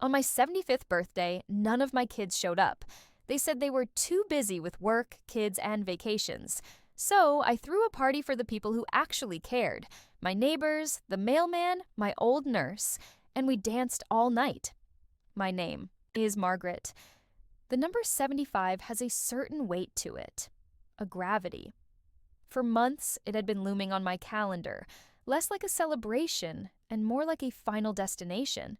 On my 75th birthday, none of my kids showed up. They said they were too busy with work, kids, and vacations. So I threw a party for the people who actually cared: my neighbors, the mailman, my old nurse, and we danced all night. My name is Margaret. The number 75 has a certain weight to it, a gravity. For months, it had been looming on my calendar, less like a celebration and more like a final destination.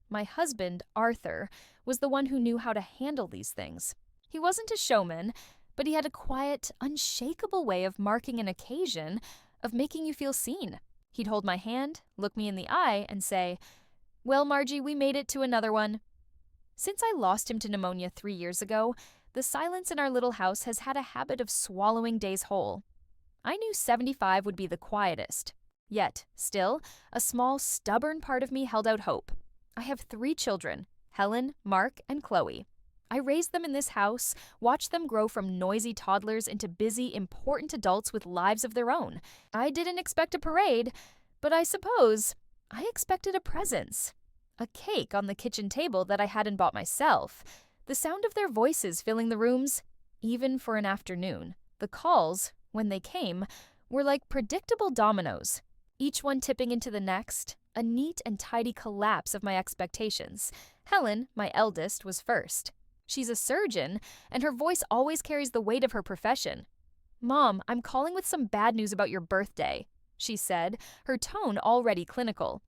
My husband, Arthur, was the one who knew how to handle these things. He wasn't a showman, but he had a quiet, unshakable way of marking an occasion, of making you feel seen. He'd hold my hand, look me in the eye, and say, "Well, Margie, we made it to another one." Since I lost him to pneumonia 3 years ago, the silence in our little house has had a habit of swallowing days whole. I knew 75 would be the quietest. Yet, still, a small, stubborn part of me held out hope. I have 3 children: Helen, Mark, and Chloe. I raised them in this house, watched them grow from noisy toddlers into busy, important adults with lives of their own. I didn't expect a parade, but I suppose I expected a presence. A cake on the kitchen table that I hadn't bought myself. The sound of their voices filling the rooms, even for an afternoon. The calls, when they came, were like predictable dominoes, each one tipping into the next, a neat and tidy collapse of my expectations. Helen, my eldest, was first. She's a surgeon, and her voice always carries the weight of her profession. "Mom, I'm calling with some bad news about your birthday," she said, her tone already clinical.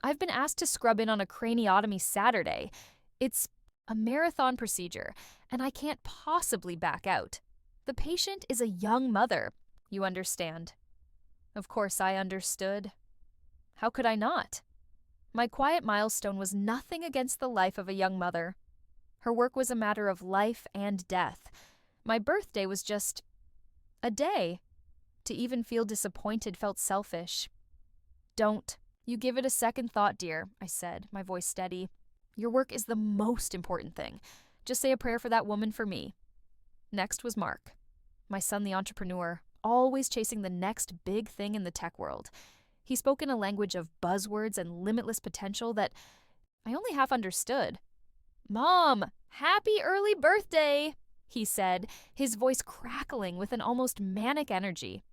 "I've been asked to scrub in on a craniotomy Saturday. It's a marathon procedure, and I can't possibly back out. The patient is a young mother. You understand." Of course I understood. How could I not? My quiet milestone was nothing against the life of a young mother. Her work was a matter of life and death. My birthday was just a day. To even feel disappointed felt selfish. "Don't. You give it a second thought, dear," I said, my voice steady. "Your work is the most important thing. Just say a prayer for that woman for me." Next was Mark, my son the entrepreneur, always chasing the next big thing in the tech world. He spoke in a language of buzzwords and limitless potential that I only half understood. "Mom, happy early birthday," he said, his voice crackling with an almost manic energy.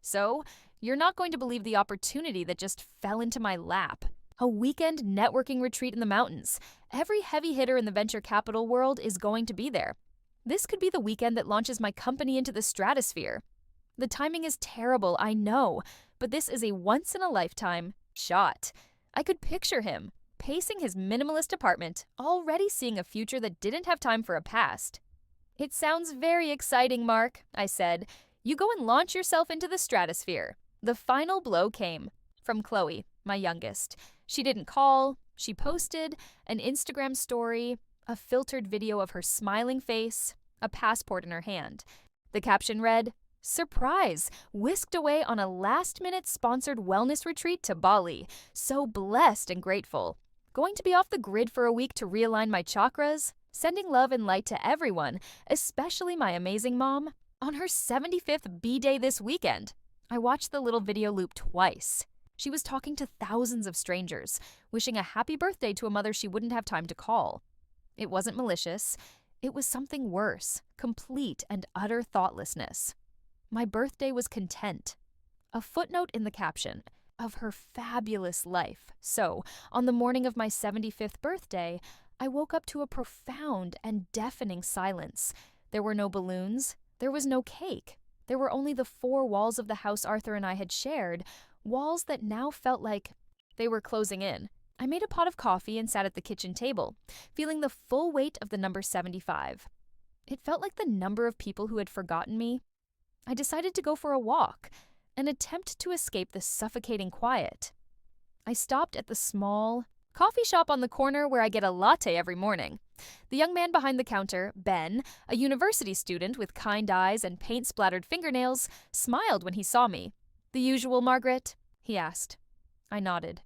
"So, you're not going to believe the opportunity that just fell into my lap. A weekend networking retreat in the mountains. Every heavy hitter in the venture capital world is going to be there. This could be the weekend that launches my company into the stratosphere. The timing is terrible, I know, but this is a once-in-a-lifetime shot." I could picture him, pacing his minimalist apartment, already seeing a future that didn't have time for a past. "It sounds very exciting, Mark," I said. "You go and launch yourself into the stratosphere." The final blow came from Chloe, my youngest. She didn't call. She posted an Instagram story, a filtered video of her smiling face, a passport in her hand. The caption read, "Surprise! Whisked away on a last-minute sponsored wellness retreat to Bali. So blessed and grateful. Going to be off the grid for a week to realign my chakras. Sending love and light to everyone, especially my amazing mom. On her 75th B-Day this weekend." I watched the little video loop twice. She was talking to thousands of strangers, wishing a happy birthday to a mother she wouldn't have time to call. It wasn't malicious. It was something worse, complete and utter thoughtlessness. My birthday was content. A footnote in the caption of her fabulous life. So, on the morning of my 75th birthday, I woke up to a profound and deafening silence. There were no balloons. There was no cake. There were only the 4 walls of the house Arthur and I had shared, walls that now felt like they were closing in. I made a pot of coffee and sat at the kitchen table, feeling the full weight of the number 75. It felt like the number of people who had forgotten me. I decided to go for a walk, an attempt to escape the suffocating quiet. I stopped at the small coffee shop on the corner where I get a latte every morning. The young man behind the counter, Ben, a university student with kind eyes and paint-splattered fingernails, smiled when he saw me. "The usual, Margaret?" he asked. I nodded.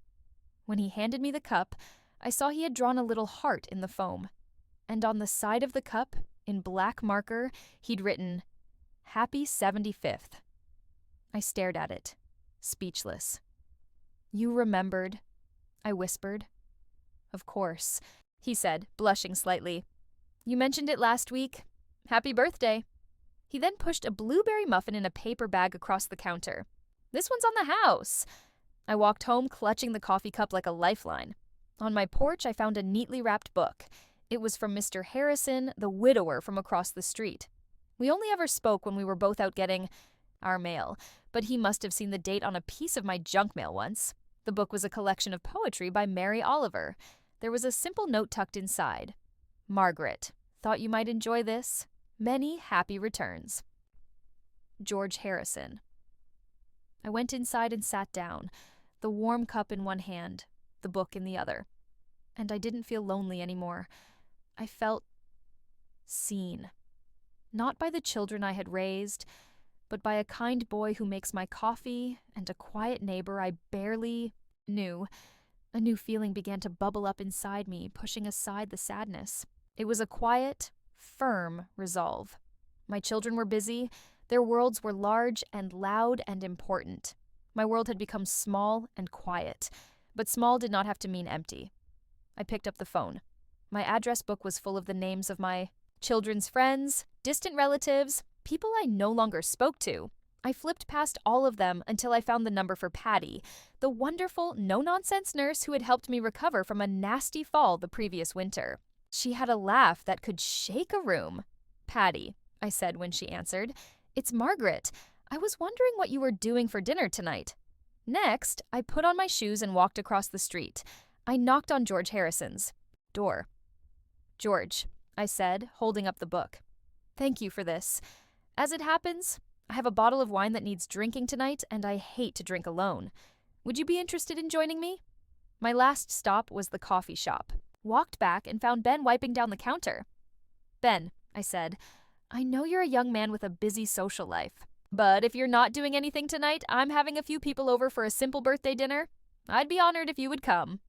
When he handed me the cup, I saw he had drawn a little heart in the foam. And on the side of the cup, in black marker, he'd written, "Happy 75th. I stared at it, speechless. "You remembered," I whispered. "Of course. he said, blushing slightly. You mentioned it last week. Happy birthday. He then pushed a blueberry muffin in a paper bag across the counter. This one's on the house. I walked home clutching the coffee cup like a lifeline. On my porch, I found a neatly wrapped book. It was from Mr. Harrison, the widower from across the street. We only ever spoke when we were both out getting our mail, but he must have seen the date on a piece of my junk mail once. The book was a collection of poetry by Mary Oliver. There was a simple note tucked inside. Margaret, thought you might enjoy this. Many happy returns. George Harrison. I went inside and sat down, the warm cup in one hand, the book in the other. And I didn't feel lonely anymore. I felt seen. Not by the children I had raised, but by a kind boy who makes my coffee and a quiet neighbor I barely knew. A new feeling began to bubble up inside me, pushing aside the sadness. It was a quiet, firm resolve. My children were busy. Their worlds were large and loud and important. My world had become small and quiet, but small did not have to mean empty. I picked up the phone. My address book was full of the names of my children's friends, distant relatives, people I no longer spoke to. I flipped past all of them until I found the number for Patty, the wonderful, no-nonsense nurse who had helped me recover from a nasty fall the previous winter. She had a laugh that could shake a room. Patty, I said when she answered, it's Margaret. I was wondering what you were doing for dinner tonight. Next, I put on my shoes and walked across the street. I knocked on George Harrison's door. George, I said, holding up the book. Thank you for this. As it happens, I have a bottle of wine that needs drinking tonight, and I hate to drink alone. Would you be interested in joining me? My last stop was the coffee shop. Walked back and found Ben wiping down the counter. Ben, I said, I know you're a young man with a busy social life, but if you're not doing anything tonight, I'm having a few people over for a simple birthday dinner. I'd be honored if you would come.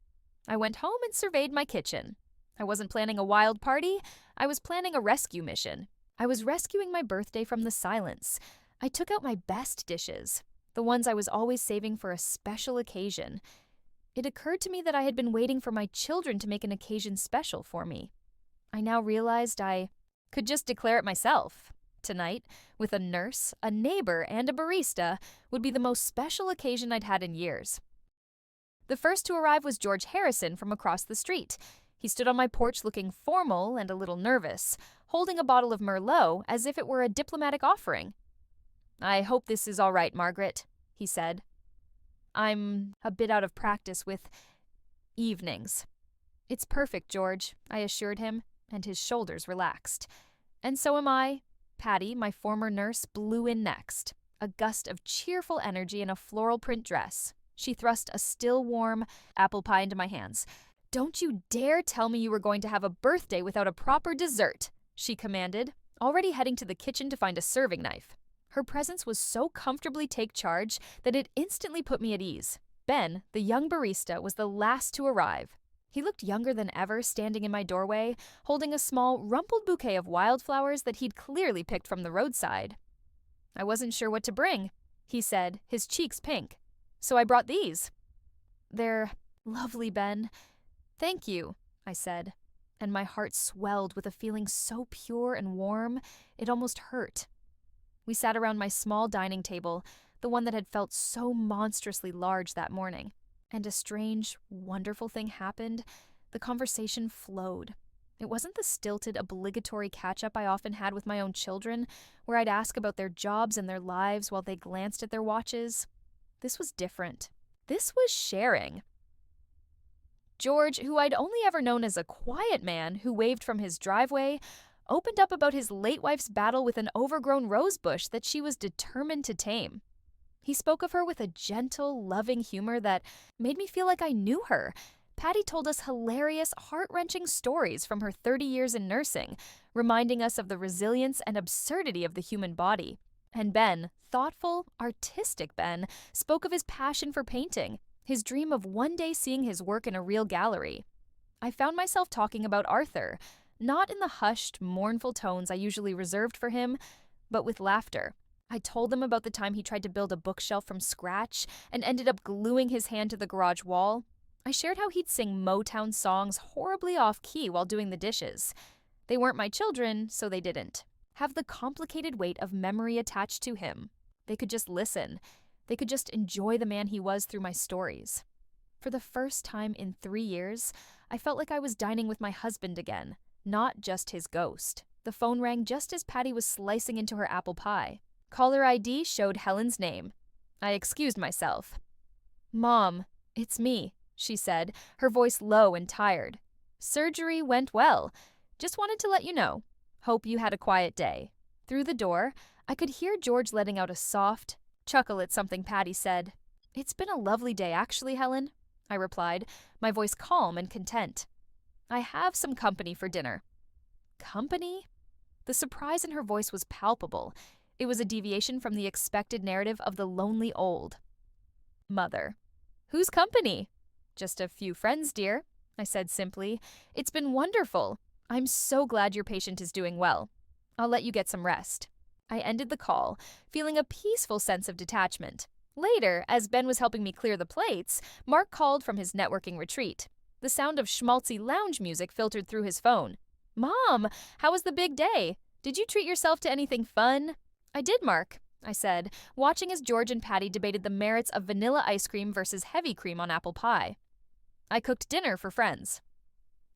I went home and surveyed my kitchen. I wasn't planning a wild party. I was planning a rescue mission. I was rescuing my birthday from the silence. I took out my best dishes, the ones I was always saving for a special occasion. It occurred to me that I had been waiting for my children to make an occasion special for me. I now realized I could just declare it myself. Tonight, with a nurse, a neighbor, and a barista, would be the most special occasion I'd had in years. The first to arrive was George Harrison from across the street. He stood on my porch looking formal and a little nervous, holding a bottle of Merlot as if it were a diplomatic offering. I hope this is all right, Margaret, he said. I'm a bit out of practice with evenings. It's perfect, George, I assured him, and his shoulders relaxed. And so am I. Patty, my former nurse, blew in next, a gust of cheerful energy in a floral print dress. She thrust a still warm apple pie into my hands. Don't you dare tell me you were going to have a birthday without a proper dessert, she commanded, already heading to the kitchen to find a serving knife. Her presence was so comfortably take charge that it instantly put me at ease. Ben, the young barista, was the last to arrive. He looked younger than ever, standing in my doorway, holding a small, rumpled bouquet of wildflowers that he'd clearly picked from the roadside. I wasn't sure what to bring, he said, his cheeks pink. So I brought these. They're lovely, Ben. Thank you, I said, and my heart swelled with a feeling so pure and warm, it almost hurt. We sat around my small dining table, the one that had felt so monstrously large that morning. And a strange, wonderful thing happened. The conversation flowed. It wasn't the stilted, obligatory catch-up I often had with my own children, where I'd ask about their jobs and their lives while they glanced at their watches. This was different. This was sharing. George, who I'd only ever known as a quiet man who waved from his driveway, opened up about his late wife's battle with an overgrown rose bush that she was determined to tame. He spoke of her with a gentle, loving humor that made me feel like I knew her. Patty told us hilarious, heart-wrenching stories from her 30 years in nursing, reminding us of the resilience and absurdity of the human body. And Ben, thoughtful, artistic Ben, spoke of his passion for painting, his dream of one day seeing his work in a real gallery. I found myself talking about Arthur, not in the hushed, mournful tones I usually reserved for him, but with laughter. I told them about the time he tried to build a bookshelf from scratch and ended up gluing his hand to the garage wall. I shared how he'd sing Motown songs horribly off-key while doing the dishes. They weren't my children, so they didn't have the complicated weight of memory attached to him. They could just listen. They could just enjoy the man he was through my stories. For the first time in 3 years, I felt like I was dining with my husband again, not just his ghost. The phone rang just as Patty was slicing into her apple pie. Caller ID showed Helen's name. I excused myself. "Mom, it's me," she said, her voice low and tired. "Surgery went well. Just wanted to let you know. Hope you had a quiet day." Through the door, I could hear George letting out a soft chuckle at something Patty said. "It's been a lovely day, actually, Helen," I replied, my voice calm and content. "I have some company for dinner." Company? The surprise in her voice was palpable. It was a deviation from the expected narrative of the lonely old mother. "Whose company?" "Just a few friends, dear," I said simply. "It's been wonderful. I'm so glad your patient is doing well. I'll let you get some rest." I ended the call, feeling a peaceful sense of detachment. Later, as Ben was helping me clear the plates, Mark called from his networking retreat. The sound of schmaltzy lounge music filtered through his phone. "Mom, how was the big day? Did you treat yourself to anything fun?" "I did, Mark," I said, watching as George and Patty debated the merits of vanilla ice cream versus heavy cream on apple pie. "I cooked dinner for friends."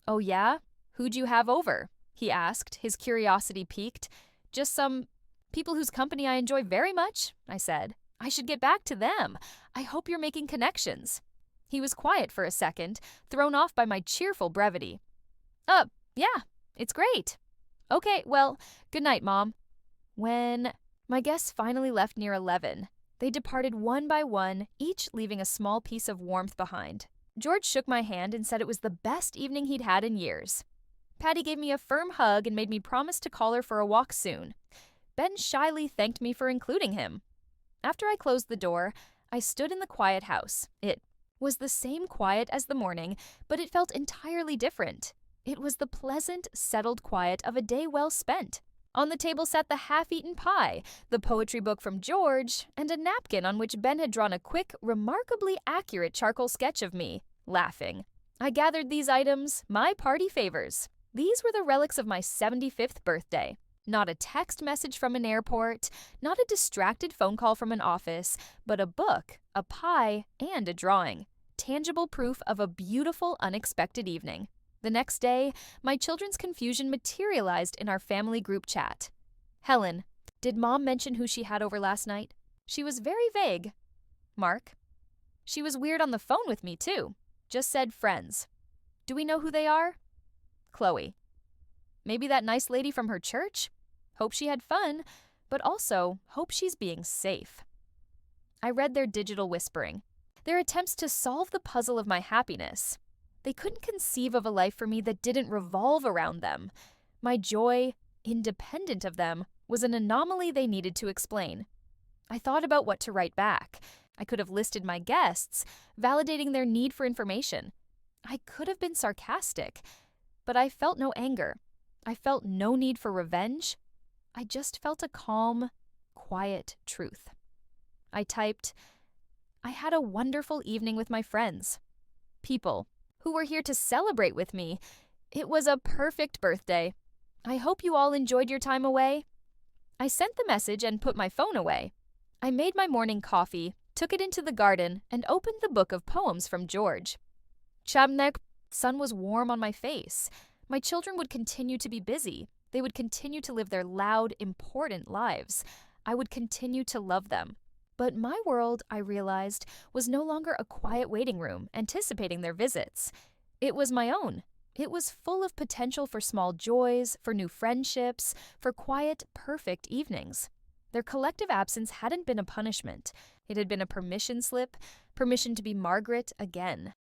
"Oh yeah? Who'd you have over?" he asked, his curiosity piqued. "Just some people whose company I enjoy very much," I said. "I should get back to them. I hope you're making connections." He was quiet for a second, thrown off by my cheerful brevity. Yeah, it's great." "Okay, well, good night, Mom." When my guests finally left near 11, they departed one by one, each leaving a small piece of warmth behind. George shook my hand and said it was the best evening he'd had in years. Patty gave me a firm hug and made me promise to call her for a walk soon. Ben shyly thanked me for including him. After I closed the door, I stood in the quiet house. It was the same quiet as the morning, but it felt entirely different. It was the pleasant, settled quiet of a day well spent. On the table sat the half-eaten pie, the poetry book from George, and a napkin on which Ben had drawn a quick, remarkably accurate charcoal sketch of me, laughing. I gathered these items, my party favors. These were the relics of my 75th birthday. Not a text message from an airport, not a distracted phone call from an office, but a book, a pie, and a drawing. Tangible proof of a beautiful, unexpected evening. The next day, my children's confusion materialized in our family group chat. "Helen, did Mom mention who she had over last night? She was very vague." "Mark, she was weird on the phone with me, too. Just said friends. Do we know who they are?" "Chloe, maybe that nice lady from her church? Hope she had fun, but also hope she's being safe." I read their digital whispering, their attempts to solve the puzzle of my happiness. They couldn't conceive of a life for me that didn't revolve around them. My joy, independent of them, was an anomaly they needed to explain. I thought about what to write back. I could have listed my guests, validating their need for information. I could have been sarcastic, but I felt no anger. I felt no need for revenge. I just felt a calm, quiet truth. I typed, "I had a wonderful evening with my friends. People who were here to celebrate with me. It was a perfect birthday. I hope you all enjoyed your time away." I sent the message and put my phone away. I made my morning coffee, took it into the garden, and opened the book of poems from George. Chabnek, sun was warm on my face. My children would continue to be busy. They would continue to live their loud, important lives. I would continue to love them. But my world, I realized, was no longer a quiet waiting room, anticipating their visits. It was my own. It was full of potential for small joys, for new friendships, for quiet, perfect evenings. Their collective absence hadn't been a punishment. It had been a permission slip, permission to be Margaret again.